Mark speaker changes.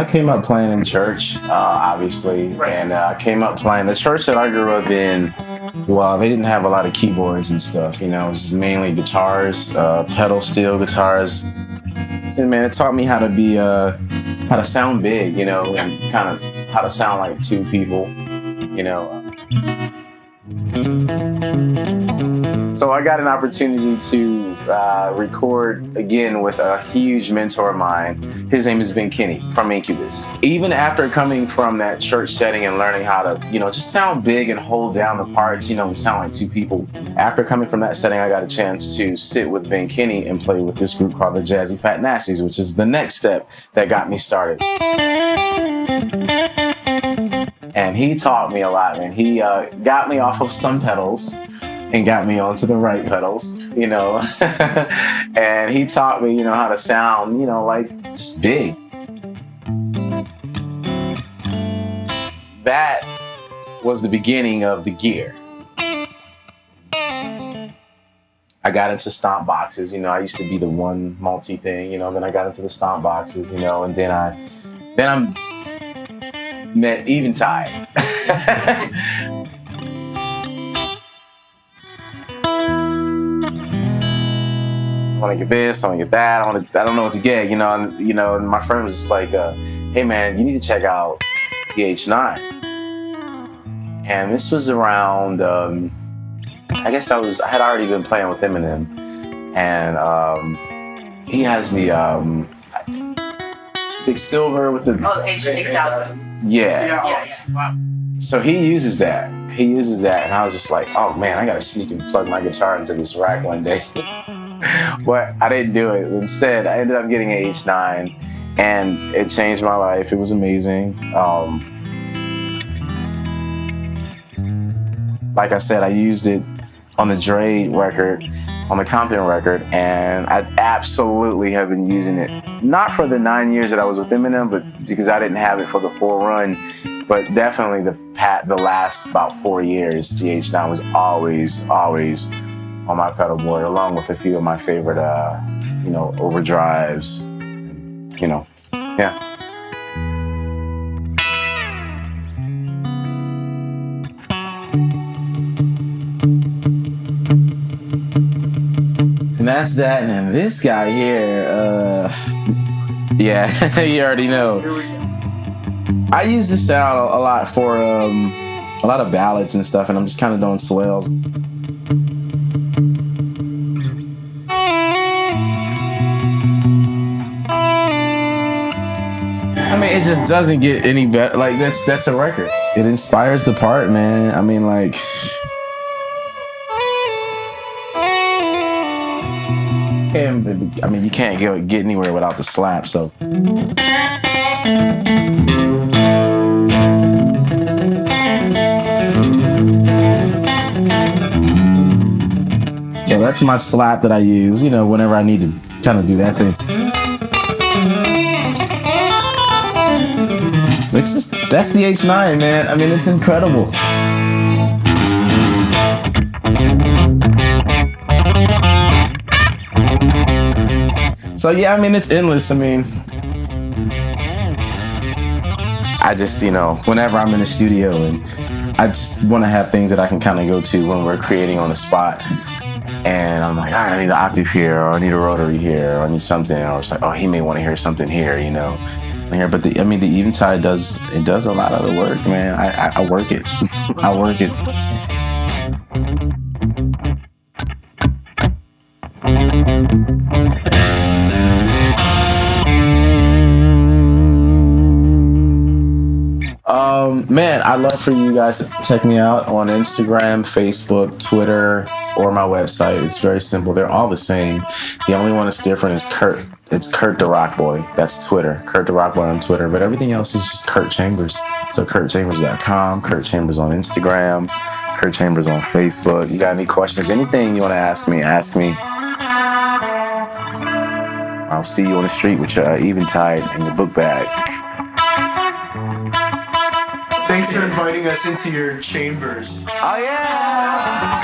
Speaker 1: I came up playing in church, obviously, and I came up playing. The church that I grew up in, well, they didn't have a lot of keyboards and stuff, you know. It was mainly guitars, pedal steel guitars. And man, it taught me how to sound big, you know, and kind of how to sound like two people, you know. So I got an opportunity to record again with a huge mentor of mine. His name is Ben Kinney from Incubus. Even after coming from that church setting and learning how to, you know, just sound big and hold down the parts, you know, and sound like two people. After coming from that setting, I got a chance to sit with Ben Kinney and play with this group called the Jazzy Fat Nasties, which is the next step that got me started. And he taught me a lot, man. He got me off of some pedals and got me onto the right pedals, you know. And he taught me, you know, how to sound, you know, like just big. That was the beginning of the gear. I got into stomp boxes, you know. I used to be the one multi thing, you know. Then I got into the stomp boxes, you know, and then I met Eventide. I want to get this, I want to get that, I don't know what to get, you know. And my friend was just like, hey man, you need to check out the H9. And this was around, I guess I had already been playing with Eminem, and he has the big silver with the
Speaker 2: H8000.
Speaker 1: Yeah. So he uses that, and I was just like, oh man, I gotta sneak and plug my guitar into this rack one day. But I didn't do it. Instead, I ended up getting an H9, and it changed my life. It was amazing. Like I said, I used it on the Dre record, on the Compton record, and I absolutely have been using it. Not for the 9 years that I was with Eminem, but because I didn't have it for the full run, but definitely the last about 4 years, the H9 was always on my pedal board, along with a few of my favorite, you know, overdrives, you know, yeah. And that's that. And this guy here, yeah, you already know. I use this sound a lot for a lot of ballads and stuff, and I'm just kind of doing swells. I mean, it just doesn't get any better. Like, that's a record. It inspires the part, man. I mean, like, you can't get anywhere without the slap, so. So that's my slap that I use, you know, whenever I need to kind of do that thing. That's the H9, man. I mean, it's incredible. So yeah, I mean, it's endless. I mean, I just, you know, whenever I'm in the studio, and I just want to have things that I can kind of go to when we're creating on the spot. And I'm like, all right, I need an octave here, or I need a rotary here, or I need something. Or it's like, oh, he may want to hear something here, you know. But the Eventide does a lot of the work, man. I work it. I work it. Man, I'd love for you guys to check me out on Instagram, Facebook, Twitter, or my website. It's very simple. They're all the same. The only one that's different is Curt. It's Curt the Rock Boy. That's Twitter. Curt the Rock Boy on Twitter. But everything else is just Curt Chambers. So CurtChambers.com, Curt Chambers on Instagram, Curt Chambers on Facebook. You got any questions, anything you want to ask me, ask me. I'll see you on the street with your Eventide and your book bag.
Speaker 3: Thanks for inviting us into your chambers.
Speaker 1: Oh, yeah!